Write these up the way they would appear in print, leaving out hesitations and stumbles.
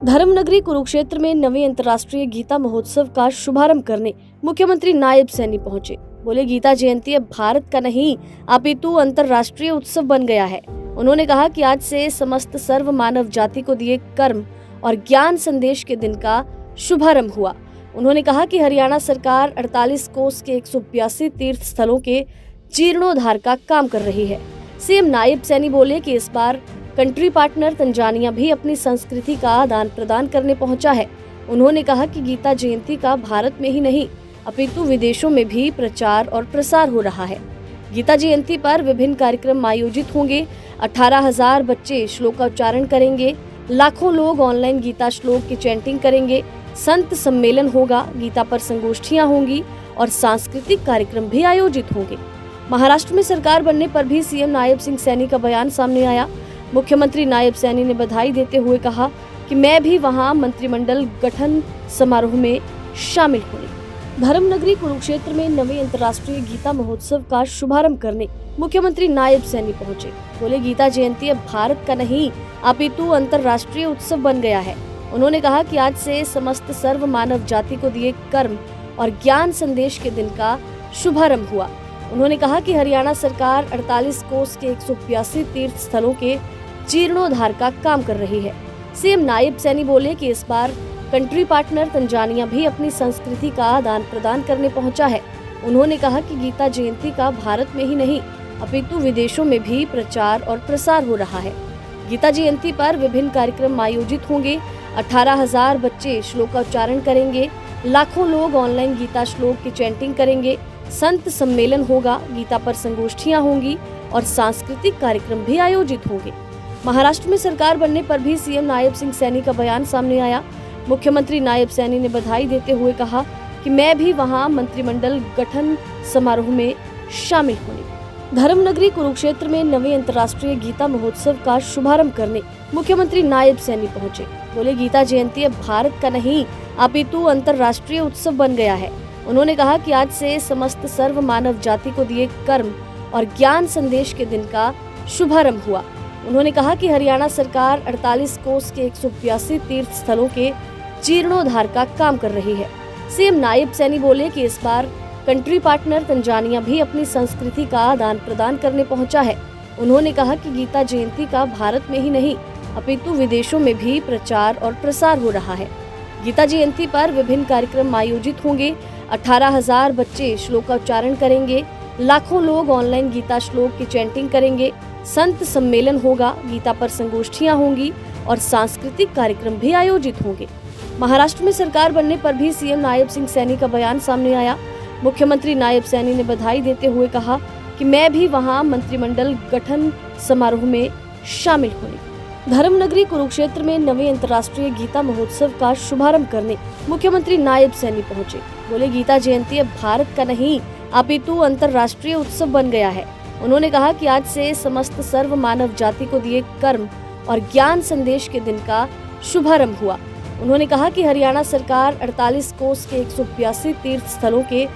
धर्मनगरी कुरुक्षेत्र में नवे अंतर्राष्ट्रीय गीता महोत्सव का शुभारंभ करने मुख्यमंत्री नायब सैनी पहुंचे। बोले, गीता जयंती अब भारत का नहीं अपितु अंतर्राष्ट्रीय उत्सव बन गया है। उन्होंने कहा कि आज से समस्त सर्व मानव जाति को दिए कर्म और ज्ञान संदेश के दिन का शुभारंभ हुआ। उन्होंने कहा कि हरियाणा सरकार 48 कोस के 182 तीर्थ स्थलों के जीर्णोद्धार का काम कर रही है। सीएम नायब सैनी बोले कि इस बार कंट्री पार्टनर तंजानिया भी अपनी संस्कृति का आदान प्रदान करने पहुंचा है। उन्होंने कहा कि गीता जयंती का भारत में ही नहीं अपितु विदेशों में भी प्रचार और प्रसार हो रहा है। गीता जयंती पर विभिन्न कार्यक्रम आयोजित होंगे। 18,000 बच्चे श्लोकोच्चारण करेंगे। लाखों लोग ऑनलाइन गीता श्लोक की चैंटिंग करेंगे। संत सम्मेलन होगा। गीता पर संगोष्ठियां होंगी और सांस्कृतिक कार्यक्रम भी आयोजित होंगे। महाराष्ट्र में सरकार बनने पर भी सीएम नायब सिंह सैनी का बयान सामने आया। मुख्यमंत्री नायब सैनी ने बधाई देते हुए कहा कि मैं भी वहां मंत्रिमंडल गठन समारोह में शामिल हुई। धर्मनगरी कुरुक्षेत्र में नवे अंतर्राष्ट्रीय गीता महोत्सव का शुभारंभ करने मुख्यमंत्री नायब सैनी पहुंचे। बोले, गीता जयंती अब भारत का नहीं अपितु अंतर्राष्ट्रीय उत्सव बन गया है। उन्होंने कहा कि आज से समस्त सर्व मानव जाति को दिए कर्म और ज्ञान संदेश के दिन का शुभारंभ हुआ। उन्होंने कहा कि हरियाणा सरकार 48 कोस के 182 तीर्थ स्थलों के जीर्णोद्धार का काम कर रही है। सीएम नायब सैनी बोले कि इस बार कंट्री पार्टनर तंजानिया भी अपनी संस्कृति का आदान प्रदान करने पहुंचा है। उन्होंने कहा कि गीता जयंती का भारत में ही नहीं अपितु विदेशों में भी प्रचार और प्रसार हो रहा है। गीता जयंती पर विभिन्न कार्यक्रम आयोजित होंगे। 18,000 बच्चे श्लोकोच्चारण करेंगे। लाखों लोग ऑनलाइन गीता श्लोक की चैंटिंग करेंगे। संत सम्मेलन होगा। गीता पर संगोष्ठियां होंगी और सांस्कृतिक कार्यक्रम भी आयोजित होंगे। महाराष्ट्र में सरकार बनने पर भी सीएम नायब सिंह सैनी का बयान सामने आया। मुख्यमंत्री नायब सैनी ने बधाई देते हुए कहा कि मैं भी वहां मंत्रिमंडल गठन समारोह में शामिल हुई। धर्मनगरी कुरुक्षेत्र में नवे अंतर्राष्ट्रीय गीता महोत्सव का शुभारंभ करने मुख्यमंत्री नायब सैनी पहुंचे। बोले, गीता जयंती अब भारत का नहीं अपितु अंतर्राष्ट्रीय उत्सव बन गया है। उन्होंने कहा कि आज से समस्त सर्व मानव जाति को दिए कर्म और ज्ञान संदेश के दिन का शुभारंभ हुआ। उन्होंने कहा कि हरियाणा सरकार 48 कोस के 182 तीर्थ स्थलों के जीर्णोद्धार का काम कर रही है। सीएम नायब सैनी बोले कि इस बार कंट्री पार्टनर तंजानिया भी अपनी संस्कृति का आदान प्रदान करने पहुंचा है। उन्होंने कहा कि गीता जयंती का भारत में ही नहीं अपितु विदेशों में भी प्रचार और प्रसार हो रहा है। गीता जयंती पर विभिन्न कार्यक्रम आयोजित होंगे। 18,000 बच्चे श्लोकोच्चारण करेंगे। लाखों लोग ऑनलाइन गीता श्लोक की चैंटिंग करेंगे। संत सम्मेलन होगा। गीता पर संगोष्ठियां होंगी और सांस्कृतिक कार्यक्रम भी आयोजित होंगे। महाराष्ट्र में सरकार बनने पर भी सीएम नायब सिंह सैनी का बयान सामने आया। मुख्यमंत्री नायब सैनी ने बधाई देते हुए कहा कि मैं भी वहां मंत्रिमंडल गठन समारोह में शामिल हुई। धर्मनगरी कुरुक्षेत्र में नवे अंतर्राष्ट्रीय गीता महोत्सव का शुभारंभ करने मुख्यमंत्री नायब सैनी पहुंचे। बोले, गीता जयंती अब भारत का नहीं अपितु अंतर्राष्ट्रीय उत्सव बन गया है। उन्होंने कहा कि आज से समस्त सर्व मानव जाति को दिए कर्म और ज्ञान संदेश के दिन का शुभारंभ हुआ। उन्होंने कहा कि हरियाणा सरकार 48 कोस के 182 तीर्थ स्थलों के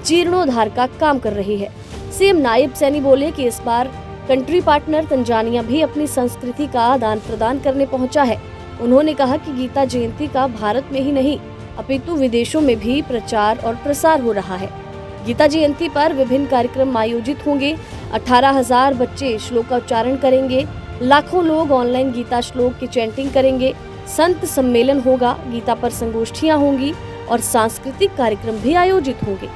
जीर्णोद्धार का काम कर रही है। सीएम नायब सैनी बोले कि इस बार कंट्री पार्टनर तंजानिया भी अपनी संस्कृति का आदान प्रदान करने पहुंचा है। उन्होंने कहा कि गीता जयंती का भारत में ही नहीं अपितु विदेशों में भी प्रचार और प्रसार हो रहा है। गीता जयंती पर विभिन्न कार्यक्रम आयोजित होंगे। 18,000 बच्चे श्लोकोच्चारण करेंगे। लाखों लोग ऑनलाइन गीता श्लोक की चैंटिंग करेंगे। संत सम्मेलन होगा। गीता पर संगोष्ठियां होंगी और सांस्कृतिक कार्यक्रम भी आयोजित होंगे।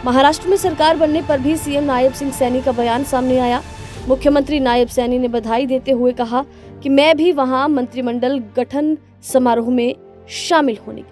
महाराष्ट्र में सरकार बनने पर भी सीएम नायब सिंह सैनी का बयान सामने आया। मुख्यमंत्री नायब सैनी ने बधाई देते हुए कहा कि मैं भी वहां मंत्रिमंडल गठन समारोह में शामिल होने